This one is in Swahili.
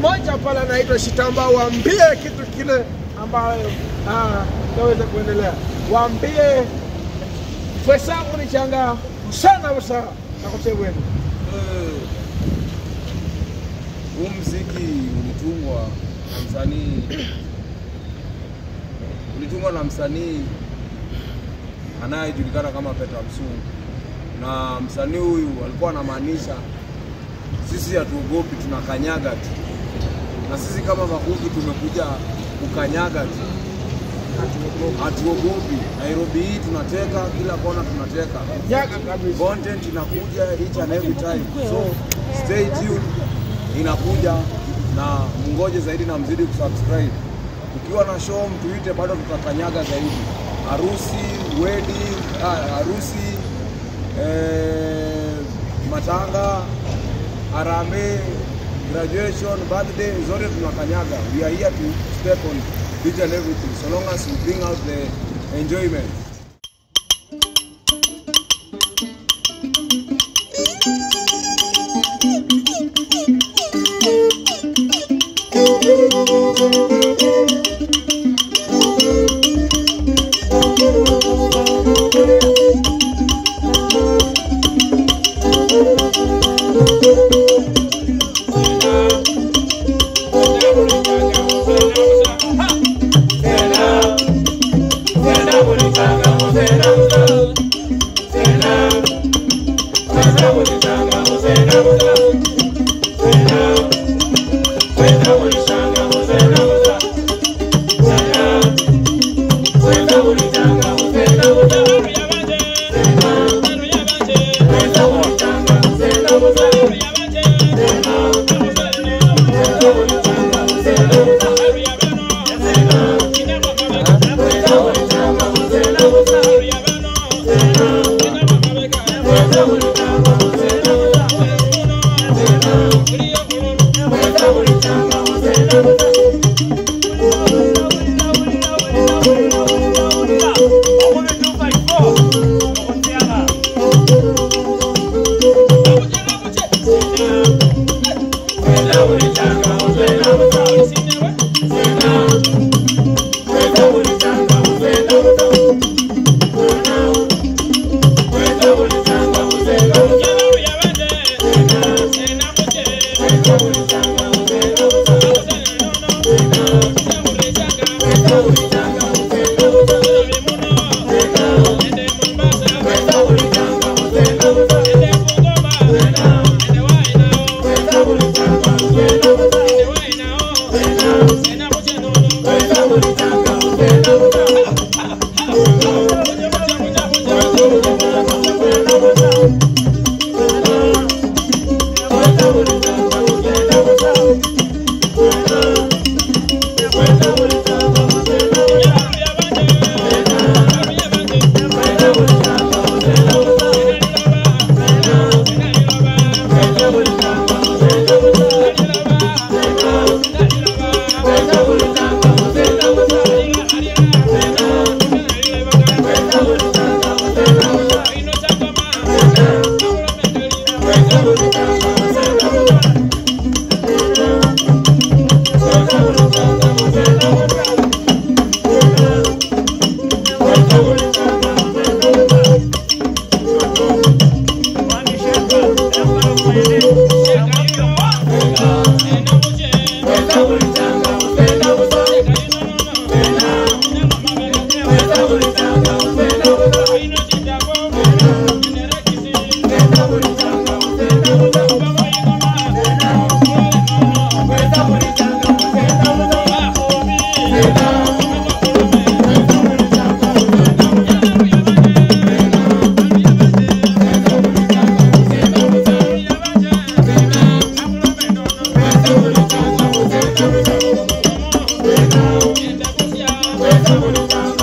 mmoja pale anaitwa Shitamba, waambie kitu kile ambayo naweza kuendelea. Waambie fesangu ni changa sana busa na kuteweni. Huu muziki ulitungwa na msanii anayejulikana kama Wamusungu, na msanii huyu alikuwa anamaanisha sisi hatuogopi, tunakanyaga tu, na sisi kama Makuki tumekuja kukanyaga tu, hatuogopi. Nairobi hii tunateka, kila kona tunateka, content inakuja each and every time, so stay tuned, inakuja na mngoje zaidi na mzidi kusubscribe. Ukiwa na show mtuite, bado tutakanyaga zaidi. Harusi, wedding, harusi, matanga, harambee, graduation, birthday, zote tunakanyaga. We are here to step on each and everything, so long as we bring out the enjoyment. We're